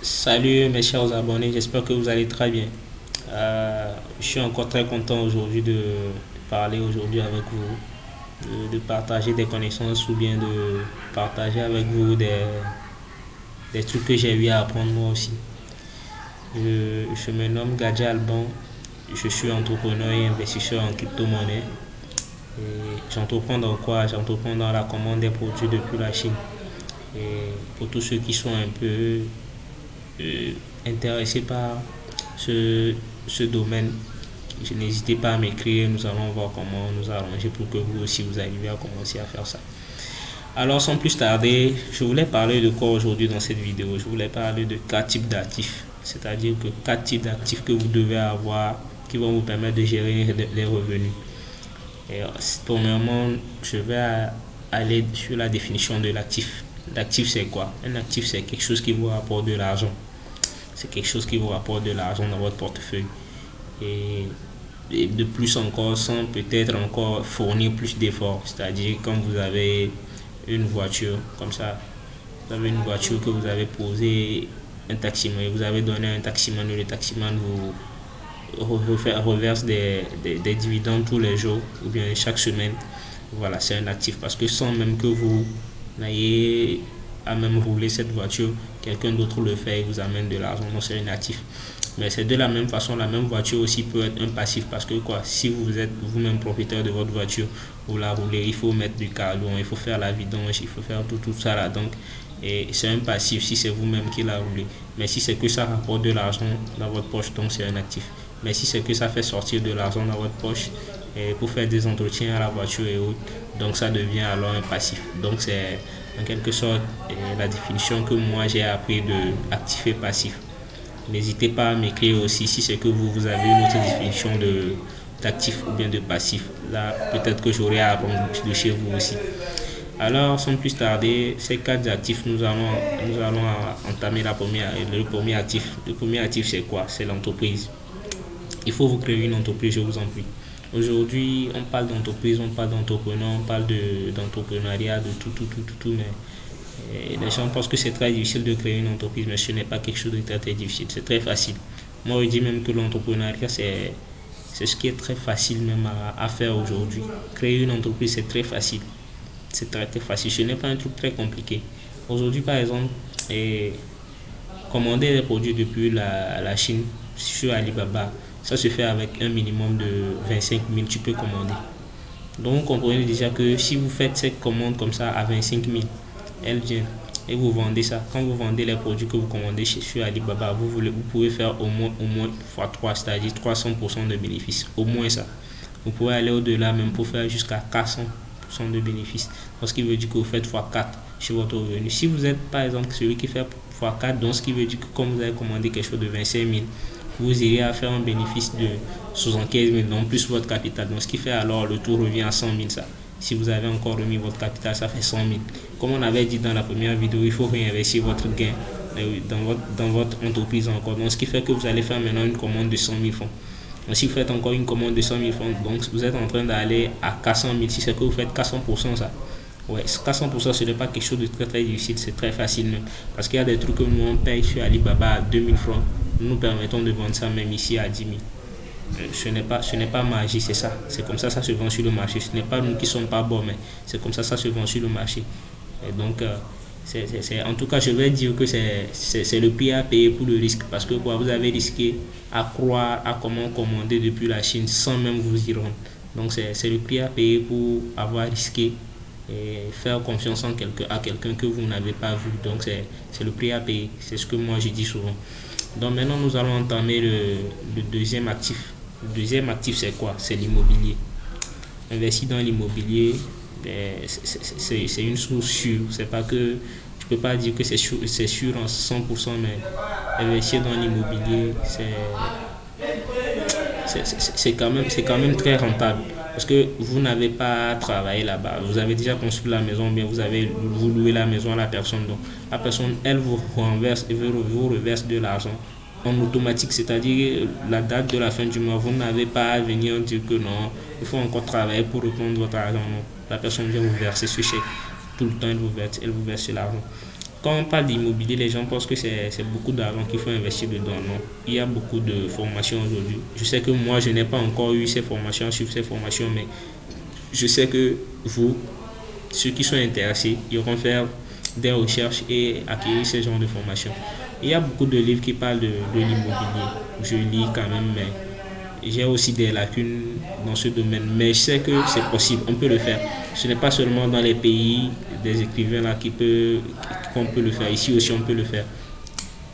Salut mes chers abonnés, j'espère que vous allez très bien. Je suis encore très content aujourd'hui de parler aujourd'hui avec vous, de partager des connaissances ou bien de partager avec vous des trucs que j'ai eu à apprendre moi aussi. Je me nomme Gadja Alban, je suis entrepreneur et investisseur en crypto-monnaie. Et j'entreprends dans quoi? J'entreprends dans la commande des produits depuis la Chine. Et pour tous ceux qui sont un peu euh, intéressé par ce, ce domaine, n'hésitez pas à m'écrire, nous allons voir comment nous arranger pour que vous aussi vous arriviez à commencer à faire ça. Alors sans plus tarder, je voulais parler de quoi aujourd'hui dans cette vidéo. Je voulais parler de 4 types d'actifs, c'est-à-dire que 4 types d'actifs que vous devez avoir qui vont vous permettre de gérer les revenus. Et premièrement, je vais aller sur la définition de l'actif. L'actif c'est quoi? Un actif c'est quelque chose qui vous rapporte de l'argent. C'est quelque chose qui vous rapporte de l'argent dans votre portefeuille. Et, et de plus encore, sans peut-être encore fournir plus d'efforts. C'est-à-dire quand vous avez une voiture, comme ça, vous avez une voiture que vous avez posée, un taximan, et vous avez donné un taximan, et le taximan vous reverse des dividendes tous les jours ou bien chaque semaine. Voilà, c'est un actif parce que sans même que vous n'ayez à même rouler cette voiture, quelqu'un d'autre le fait et vous amène de l'argent. Non, c'est un actif. Mais c'est de la même façon, la même voiture aussi peut être un passif parce que quoi, si vous êtes vous-même propriétaire de votre voiture, vous la roulez, il faut mettre du carburant, il faut faire la vidange, il faut faire tout ça là. Donc, et c'est un passif si c'est vous-même qui la roulez. Mais si c'est que ça rapporte de l'argent dans votre poche, donc c'est un actif. Mais si c'est que ça fait sortir de l'argent dans votre poche et pour faire des entretiens à la voiture et autres, donc ça devient alors un passif. Donc c'est en quelque sorte la définition que moi j'ai appris de actif et passif. N'hésitez pas à m'écrire aussi si c'est que vous avez une autre définition d'actif ou bien de passif. Là, peut-être que j'aurai à apprendre de chez vous aussi. Alors, sans plus tarder, ces 4 actifs, nous allons entamer le premier actif. Le premier actif, c'est quoi? C'est l'entreprise. Il faut vous créer une entreprise, je vous en prie. Aujourd'hui, on parle d'entreprise, on parle d'entrepreneur, on parle d'entrepreneuriat, de tout, mais les gens pensent que c'est très difficile de créer une entreprise, mais ce n'est pas quelque chose de très difficile, c'est très facile. Moi, je dis même que l'entrepreneuriat, c'est ce qui est très facile même à faire aujourd'hui. Créer une entreprise, c'est très facile. C'est très facile, ce n'est pas un truc très compliqué. Aujourd'hui, par exemple, commander des produits depuis la Chine sur Alibaba, ça se fait avec un minimum de 25 000, tu peux commander. Donc, vous comprenez déjà que si vous faites cette commande comme ça à 25 000, elle vient et vous vendez ça. Quand vous vendez les produits que vous commandez sur Alibaba, vous pouvez faire au moins x3, c'est-à-dire 300% de bénéfices. Au moins ça. Vous pouvez aller au-delà même pour faire jusqu'à 400% de bénéfices. Ce qui veut dire que vous faites x4 sur votre revenu. Si vous êtes par exemple celui qui fait x4, donc ce qui veut dire que comme vous avez commandé quelque chose de 25 000, vous irez à faire un bénéfice de 75 000, donc plus votre capital. Donc ce qui fait alors le tout revient à 100 000 ça. Si vous avez encore remis votre capital, ça fait 100 000. Comme on avait dit dans la première vidéo, il faut réinvestir votre gain dans votre entreprise encore. Donc ce qui fait que vous allez faire maintenant une commande de 100 000 francs. Donc, si vous faites encore une commande de 100 000 francs, donc vous êtes en train d'aller à 400 000. Si c'est que vous faites 400% ça. Ouais, 400% ce n'est pas quelque chose de très difficile, c'est très facile même. Parce qu'il y a des trucs que nous on paye sur Alibaba à 2000 francs. Nous nous permettons de vendre ça même ici à 10 000. Ce n'est pas magie, c'est ça. C'est comme ça se vend sur le marché. Ce n'est pas nous qui sommes pas bons, mais c'est comme ça se vend sur le marché. Et donc, en tout cas, je vais dire que c'est le prix à payer pour le risque. Parce que quoi, vous avez risqué à croire à comment commander depuis la Chine sans même vous y rendre. Donc, c'est le prix à payer pour avoir risqué et faire confiance à quelqu'un que vous n'avez pas vu. Donc, c'est le prix à payer. C'est ce que moi je dis souvent. Donc, maintenant, nous allons entamer le deuxième actif. Le deuxième actif, c'est quoi? C'est l'immobilier. Investir dans l'immobilier, c'est une source sûre. C'est pas que je peux pas dire que c'est sûr en 100%, mais investir dans l'immobilier, c'est quand même très rentable. Parce que vous n'avez pas travaillé là-bas, vous avez déjà construit la maison, bien vous louez la maison à la personne. Donc la personne, elle vous renverse et vous reverse de l'argent en automatique, c'est-à-dire la date de la fin du mois, vous n'avez pas à venir dire que non, il faut encore travailler pour reprendre votre argent. Non. La personne vient vous verser ce chèque. Tout le temps, elle vous verse l'argent. Quand on parle d'immobilier, les gens pensent que c'est beaucoup d'argent qu'il faut investir dedans. Non, il y a beaucoup de formations aujourd'hui. Je sais que moi, je n'ai pas encore eu ces formations, suivre ces formations, mais je sais que vous, ceux qui sont intéressés, iront faire des recherches et acquérir ce genre de formation. Il y a beaucoup de livres qui parlent de l'immobilier. Je lis quand même, mais j'ai aussi des lacunes dans ce domaine. Mais je sais que c'est possible, on peut le faire. Ce n'est pas seulement dans les pays des écrivains là qu'on peut le faire. Ici aussi, on peut le faire.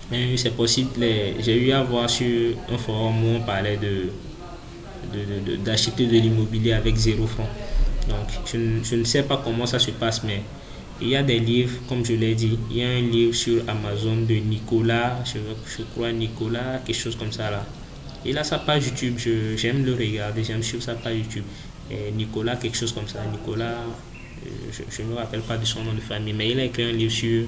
Mais c'est possible. J'ai eu à voir sur un forum où on parlait d'acheter de l'immobilier avec 0 franc. Donc, je ne sais pas comment ça se passe, mais il y a des livres, comme je l'ai dit. Il y a un livre sur Amazon de Nicolas, je crois Nicolas, quelque chose comme ça là. Il a sa page YouTube, j'aime le regarder, j'aime suivre sa page YouTube. Et Nicolas, quelque chose comme ça. Nicolas, je ne me rappelle pas de son nom de famille, mais il a écrit un livre sur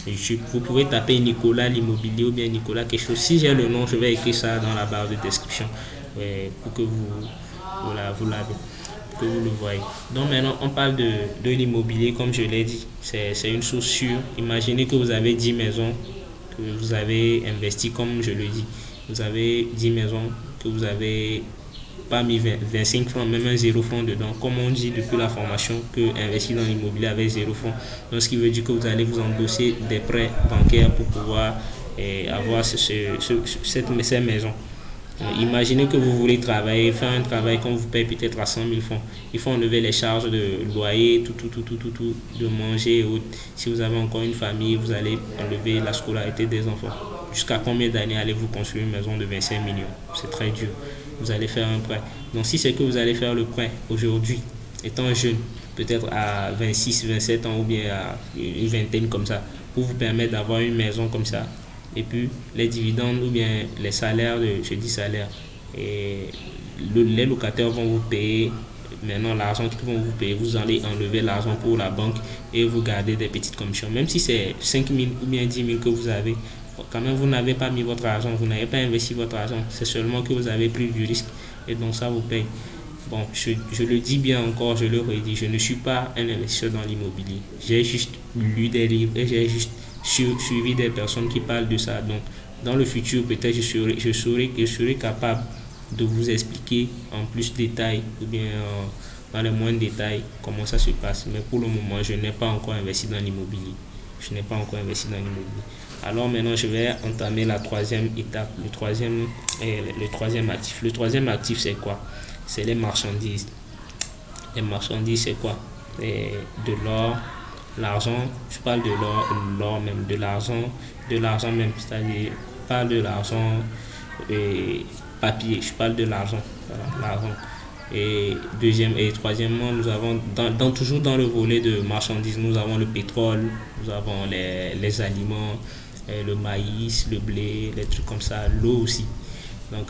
YouTube. Vous pouvez taper Nicolas l'immobilier ou bien Nicolas quelque chose. Si j'ai le nom, je vais écrire ça dans la barre de description, ouais, pour que vous l'avez, que vous le voyez. Donc maintenant, on parle de l'immobilier, comme je l'ai dit. C'est une source sûre. Imaginez que vous avez 10 maisons, que vous avez investi, comme je le dis. Vous avez 10 maisons, que vous avez pas mis 25 francs, même un 0 franc dedans. Comme on dit depuis la formation, que investir dans l'immobilier avec 0 franc. Donc ce qui veut dire que vous allez vous endosser des prêts bancaires pour pouvoir avoir ces maisons. Imaginez que vous voulez travailler, faire un travail qu'on vous paye peut-être à 100 000 francs. Il faut enlever les charges de loyer, tout, de manger et autres. Si vous avez encore une famille, vous allez enlever la scolarité des enfants. Jusqu'à combien d'années allez-vous construire une maison de 25 millions? C'est très dur. Vous allez faire un prêt. Donc si c'est que vous allez faire le prêt aujourd'hui, étant jeune, peut-être à 26, 27 ans ou bien à une vingtaine comme ça, pour vous permettre d'avoir une maison comme ça, et puis les dividendes ou bien les salaires, je dis salaire, et les locataires vont vous payer. Maintenant, l'argent qu'ils vont vous payer, vous allez enlever l'argent pour la banque et vous gardez des petites commissions. Même si c'est 5 000 ou bien 10 000 que vous avez, quand même, vous n'avez pas mis votre argent, vous n'avez pas investi votre argent. C'est seulement que vous avez pris du risque et donc ça vous paye. Bon, je le dis bien encore, je le redis, je ne suis pas un investisseur dans l'immobilier. J'ai juste lu des livres et j'ai juste suivi des personnes qui parlent de ça. Donc, dans le futur, peut-être je serai capable de vous expliquer en plus de détails ou bien dans les moindres détails comment ça se passe. Mais pour le moment, je n'ai pas encore investi dans l'immobilier. Je n'ai pas encore investi dans l'immobilier. Alors maintenant, je vais entamer la troisième étape, le troisième actif. Le troisième actif, c'est quoi? C'est les marchandises. Les marchandises, c'est quoi? De l'or, l'argent. Je parle de l'or même, de l'argent même, c'est-à-dire pas de l'argent papier, je parle de l'argent. Voilà, l'argent. Et troisièmement, nous avons toujours dans le volet de marchandises, nous avons le pétrole, nous avons les aliments, le maïs, le blé, les trucs comme ça, l'eau aussi. Donc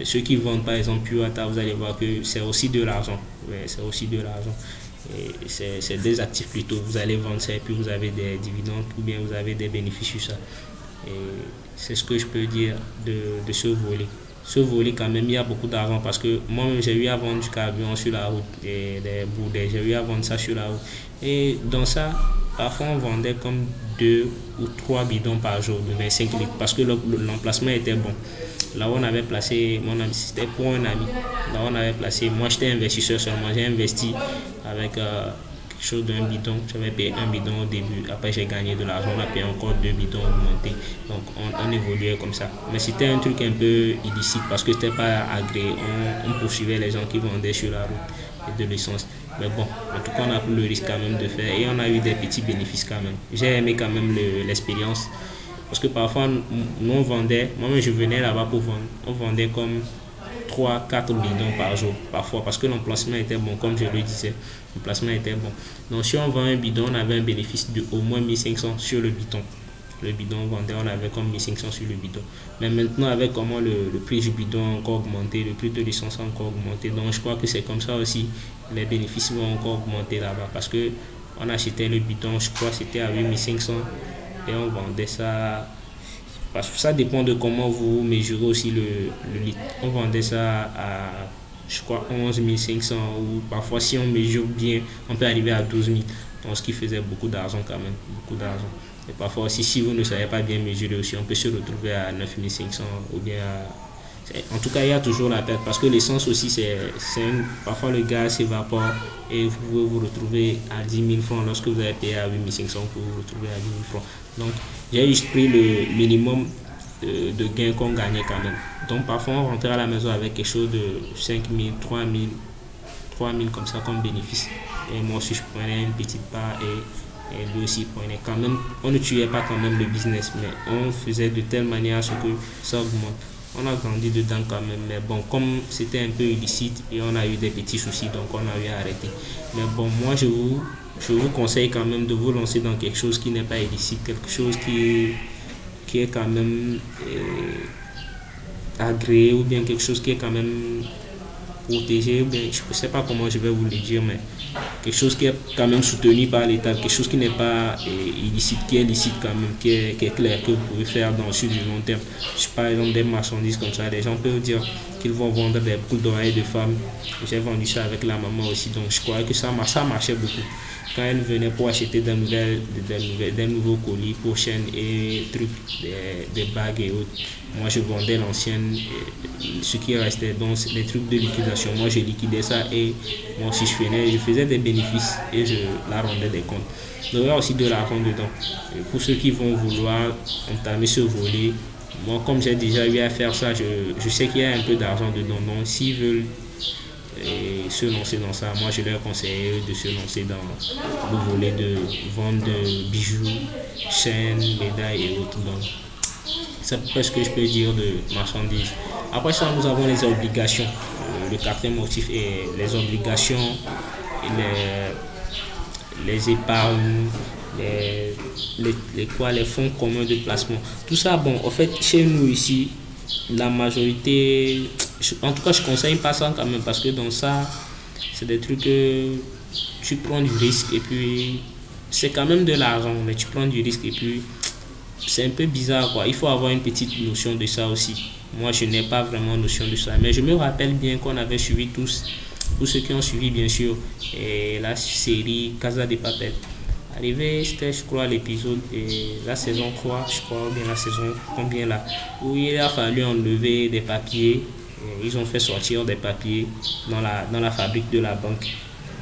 ceux qui vendent par exemple Puata, vous allez voir que c'est aussi de l'argent. Ouais, c'est aussi de l'argent. Et c'est des actifs plutôt. Vous allez vendre ça et puis vous avez des dividendes ou bien vous avez des bénéfices sur ça. Et c'est ce que je peux dire de ce volet. Ce volet, quand même, il y a beaucoup d'argent parce que moi-même, j'ai eu à vendre du carburant sur la route, des boudins, j'ai eu à vendre ça sur la route. Et dans ça, parfois, on vendait comme 2 ou 3 bidons par jour de 25 litres parce que l'emplacement était bon. Là où on avait placé, mon ami, c'était pour un ami. Là où on avait placé, moi j'étais investisseur seulement, j'ai investi avec quelque chose d'un bidon. J'avais payé un bidon au début, après j'ai gagné de l'argent, on a payé encore 2 bidons augmentés. Donc on évoluait comme ça. Mais c'était un truc un peu illicite parce que c'était pas agréé. On poursuivait les gens qui vendaient sur la route de l'essence. Mais bon, en tout cas, on a pris le risque quand même de faire et on a eu des petits bénéfices quand même. J'ai aimé quand même l'expérience. Parce que parfois, nous on vendait, moi-même je venais là-bas pour vendre, on vendait comme 3 4 bidons par jour, parfois, parce que l'emplacement était bon, comme je le disais, l'emplacement était bon. Donc si on vend un bidon, on avait un bénéfice de au moins 1500 sur le bidon. Le bidon on vendait, on avait comme 1500 sur le bidon. Mais maintenant, avec comment le prix du bidon a encore augmenté, le prix de l'essence a encore augmenté, donc je crois que c'est comme ça aussi, les bénéfices vont encore augmenter là-bas, parce que on achetait le bidon, je crois que c'était à 8500 et on vendait ça, parce que ça dépend de comment vous mesurez aussi le litre. On vendait ça à, je crois, 11 500 ou parfois si on mesure bien, on peut arriver à 12 000. Donc ce qui faisait beaucoup d'argent quand même, beaucoup d'argent. Et parfois aussi, si vous ne savez pas bien mesurer aussi, on peut se retrouver à 9500 ou bien en tout cas, il y a toujours la perte parce que l'essence aussi, parfois le gaz s'évapore et vous pouvez vous retrouver à 10 000 francs lorsque vous avez payé à 8500 pour vous retrouver à 10 000 francs. Donc, j'ai juste pris le minimum de gains qu'on gagnait quand même. Donc, parfois, on rentrait à la maison avec quelque chose de 5000, 3000 comme ça comme bénéfice. Et moi aussi, je prenais une petite part et lui aussi prenait. Quand même, on ne tuait pas quand même le business, mais on faisait de telle manière à ce que ça augmente. On a grandi dedans quand même, mais bon, comme c'était un peu illicite et on a eu des petits soucis, donc on a eu à arrêter. Mais bon, moi je vous conseille quand même de vous lancer dans quelque chose qui n'est pas illicite, quelque chose qui est quand même agréé ou bien quelque chose qui est quand même protégé, ou bien je ne sais pas comment je vais vous le dire, mais quelque chose qui est quand même soutenu par l'État, quelque chose qui n'est pas illicite, qui est licite quand même, qui est clair, que vous pouvez faire sur du long terme. Par exemple, des marchandises comme ça, les gens peuvent dire qu'ils vont vendre des boucles d'oreilles de femmes. J'ai vendu ça avec la maman aussi, donc je croyais que ça marchait beaucoup. Quand elle venait pour acheter des nouveaux colis pour chaînes et trucs, des bagues et autres, moi je vendais l'ancienne, ce qui restait, donc les trucs de liquidation. Moi je liquidais ça et moi aussi je faisais des bénéfices et je la rendais des comptes. Donc il y a aussi de l'argent dedans. Et pour ceux qui vont vouloir entamer ce volet, moi comme j'ai déjà eu à faire ça, je sais qu'il y a un peu d'argent dedans. Donc s'ils veulent se lancer dans ça, moi je leur conseille de se lancer dans le volet de vente de bijoux, chaînes, médailles et autres. Donc c'est presque ce que je peux dire de marchandises. Après ça, nous avons les obligations. Le quatrième motif est les obligations, les épargnes, les fonds communs de placement. Tout ça, bon, en fait, chez nous ici, la majorité, en tout cas, je conseille pas ça quand même parce que dans ça, c'est des trucs que tu prends du risque et puis c'est quand même de l'argent, mais tu prends du risque et puis c'est un peu bizarre quoi. Il faut avoir une petite notion de ça aussi. Moi, je n'ai pas vraiment notion de ça, mais je me rappelle bien qu'on avait suivi tous ceux qui ont suivi bien sûr et la série Casa de Papel. Arrivé, c'était je crois l'épisode de la saison 3, je crois, ou bien la saison combien là, où il a fallu enlever des papiers. Ils ont fait sortir des papiers dans la fabrique de la banque.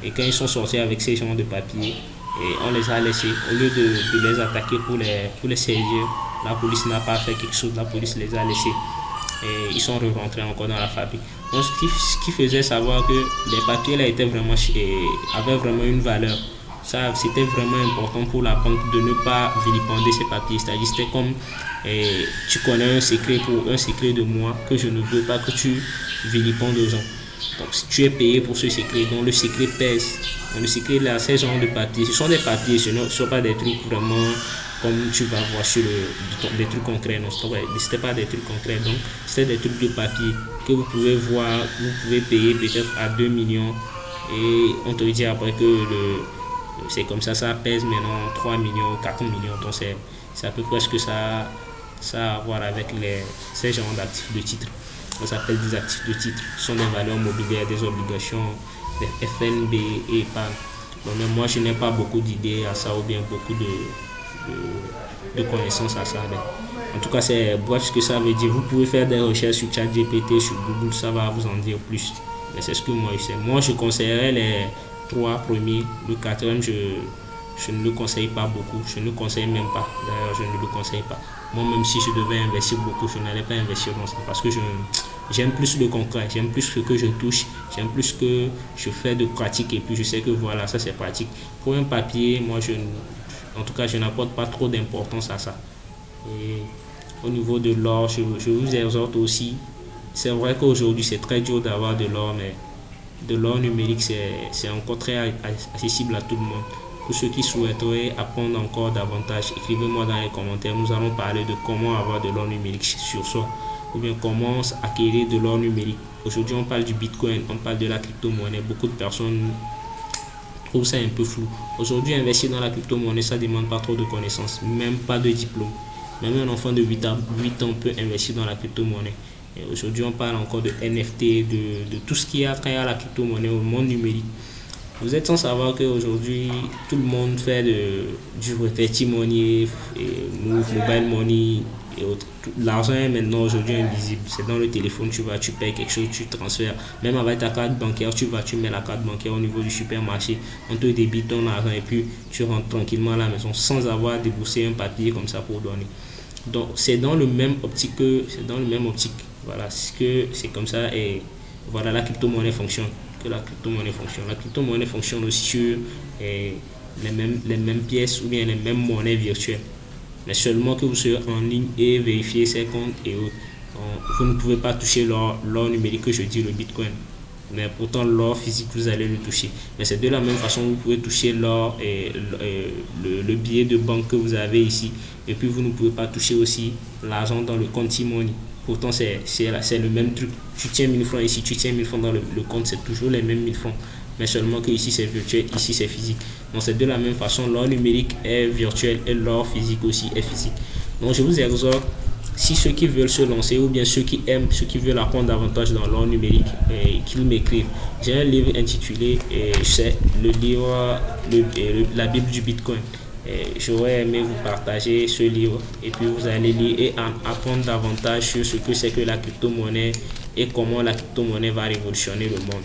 Et quand ils sont sortis avec ces genres de papiers, et on les a laissés. Au lieu de les attaquer pour les saisir, la police n'a pas fait quelque chose, la police les a laissés. Et ils sont rentrés encore dans la fabrique. Donc, ce qui faisait savoir que les papiers là avaient vraiment une valeur. Ça, c'était vraiment important pour la banque de ne pas vilipender ces papiers. C'est-à-dire, c'était comme tu connais un secret de moi que je ne veux pas que tu vilipendes aux gens. Donc, si tu es payé pour ce secret, donc le secret pèse. Donc, le secret là, ces genres de papiers, ce sont des papiers, ce ne sont pas des trucs vraiment comme tu vas voir sur des trucs concrets. Non, c'était pas des trucs concrets. Donc, c'était des trucs de papier que vous pouvez voir, vous pouvez payer peut-être à 2 millions et on te dit après que c'est comme ça pèse maintenant 3 millions, 4 millions. Donc, c'est à peu près ce que ça a à voir avec ces genres d'actifs de titres. Ça s'appelle des actifs de titres. Ce sont des valeurs mobilières, des obligations, des FNB et épargne. Donc, mais moi, je n'ai pas beaucoup d'idées à ça ou bien beaucoup de connaissances à ça. Mais en tout cas, c'est bref ce que ça veut dire. Vous pouvez faire des recherches sur ChatGPT, sur Google, ça va vous en dire plus. Mais c'est ce que moi je sais. Moi, je conseillerais les 3 premiers. Le quatrième, je ne le conseille pas beaucoup. Je ne le conseille même pas. D'ailleurs, je ne le conseille pas. Moi, même si je devais investir beaucoup, je n'allais pas investir dans ça parce que j'aime plus le concret, j'aime plus ce que je touche, j'aime plus ce que je fais de pratique et puis je sais que voilà, ça c'est pratique. Pour un papier, moi, en tout cas, je n'apporte pas trop d'importance à ça. Et au niveau de l'or, je vous exhorte aussi. C'est vrai qu'aujourd'hui, c'est très dur d'avoir de l'or, mais de l'or numérique, c'est encore très accessible à tout le monde. Pour ceux qui souhaiteraient apprendre encore davantage, écrivez-moi dans les commentaires. Nous allons parler de comment avoir de l'or numérique sur soi ou bien comment acquérir de l'or numérique. Aujourd'hui, on parle du Bitcoin, on parle de la crypto-monnaie. Beaucoup de personnes trouvent ça un peu flou. Aujourd'hui, investir dans la crypto-monnaie, ça ne demande pas trop de connaissances, même pas de diplôme. Même un enfant de 8 ans peut investir dans la crypto-monnaie. Et aujourd'hui, on parle encore de NFT, de tout ce qui a trait à la crypto-monnaie au monde numérique. Vous êtes sans savoir qu'aujourd'hui, tout le monde fait du petit money, et mobile money et autres. L'argent est maintenant aujourd'hui invisible. C'est dans le téléphone, tu payes quelque chose, tu transfères. Même avec ta carte bancaire, tu mets la carte bancaire au niveau du supermarché. On te débite ton argent et puis tu rentres tranquillement à la maison sans avoir déboursé un papier comme ça pour donner. Donc c'est dans le même optique c'est dans le même optique. Voilà, c'est comme ça et voilà la crypto-monnaie fonctionne. La crypto-monnaie fonctionne. La crypto-monnaie fonctionne aussi sur les mêmes pièces ou bien les mêmes monnaies virtuelles. Mais seulement que vous soyez en ligne et vérifier ses comptes et autres. Vous ne pouvez pas toucher l'or numérique que je dis, le bitcoin. Mais pourtant, l'or physique, vous allez le toucher. Mais c'est de la même façon que vous pouvez toucher l'or et le billet de banque que vous avez ici. Et puis, vous ne pouvez pas toucher aussi l'argent dans le compte T-Money. Pourtant, c'est le même truc. Tu tiens 1000 francs ici, tu tiens 1000 francs dans le compte, c'est toujours les mêmes 1000 francs. Mais seulement que ici c'est virtuel, ici c'est physique. Donc c'est de la même façon, l'or numérique est virtuel et l'or physique aussi est physique. Donc je vous exhorte, si ceux qui veulent se lancer ou bien ceux qui aiment, ceux qui veulent apprendre davantage dans l'or numérique, qu'ils m'écrivent. J'ai un livre intitulé, c'est le livre, la Bible du Bitcoin. J'aurais aimé vous partager ce livre et puis vous allez lire et apprendre davantage sur ce que c'est que la crypto-monnaie et comment la crypto-monnaie va révolutionner le monde.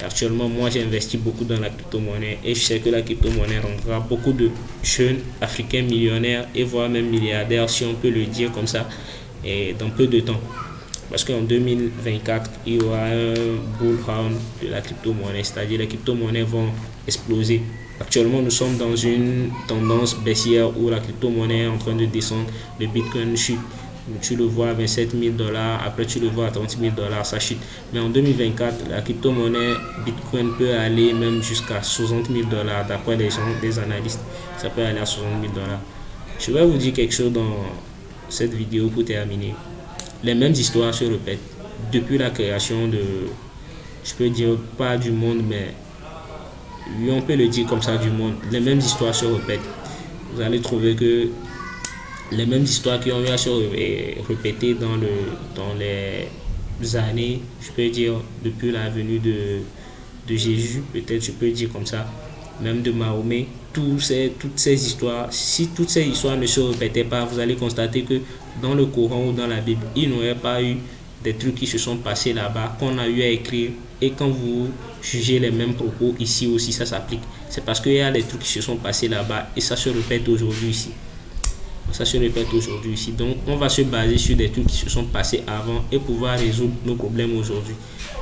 Actuellement, moi j'ai investi beaucoup dans la crypto-monnaie et je sais que la crypto-monnaie rendra beaucoup de jeunes africains millionnaires et voire même milliardaires, si on peut le dire comme ça, et dans peu de temps. Parce qu'en 2024, il y aura un bull run de la crypto-monnaie, c'est-à-dire les crypto-monnaies vont exploser. Actuellement, nous sommes dans une tendance baissière où la crypto-monnaie est en train de descendre, le bitcoin chute. Tu le vois à 27 000 $, après tu le vois à 30 000 $, ça chute. Mais en 2024, la crypto-monnaie Bitcoin peut aller même jusqu'à 60 000 $, d'après les gens, des analystes. Ça peut aller à 60 000 $. Je vais vous dire quelque chose dans cette vidéo pour terminer. Les mêmes histoires se répètent depuis la création de, je peux dire pas du monde, mais oui, on peut le dire comme ça, du monde. Les mêmes histoires se répètent. Vous allez trouver que les mêmes histoires qui ont eu à se répéter dans les années, je peux dire, depuis la venue de Jésus, peut-être je peux dire comme ça, même de Mahomet, toutes ces histoires, si toutes ces histoires ne se répétaient pas, vous allez constater que dans le Coran ou dans la Bible, il n'y aurait pas eu des trucs qui se sont passés là-bas, qu'on a eu à écrire, et quand vous jugez les mêmes propos, ici aussi ça s'applique. C'est parce qu'il y a des trucs qui se sont passés là-bas et ça se répète aujourd'hui ici. Ça se répète aujourd'hui ici. Donc, on va se baser sur des trucs qui se sont passés avant et pouvoir résoudre nos problèmes aujourd'hui.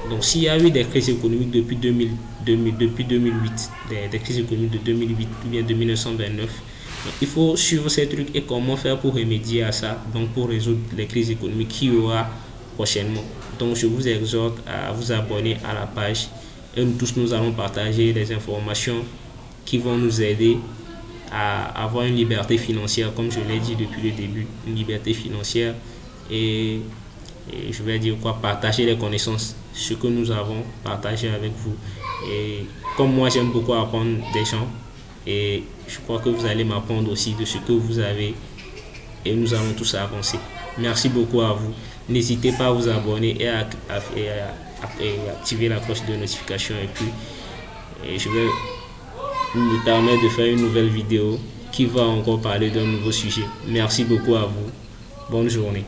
Donc, s'il y a eu des crises économiques depuis 2008, des crises économiques de 2008 ou bien de 1929, donc, il faut suivre ces trucs et comment faire pour remédier à ça, donc pour résoudre les crises économiques qu'il y aura prochainement. Donc, je vous exhorte à vous abonner à la page et nous tous, nous allons partager les informations qui vont nous aider à avoir une liberté financière, comme je l'ai dit depuis le début, une liberté financière et je vais dire quoi, partager les connaissances, ce que nous avons partagé avec vous. Et comme moi j'aime beaucoup apprendre des gens et je crois que vous allez m'apprendre aussi de ce que vous avez et nous allons tous avancer. Merci beaucoup à vous. N'hésitez pas à vous abonner et à activer la cloche de notification et puis je vais me permettre de faire une nouvelle vidéo qui va encore parler d'un nouveau sujet. Merci beaucoup à vous. Bonne journée.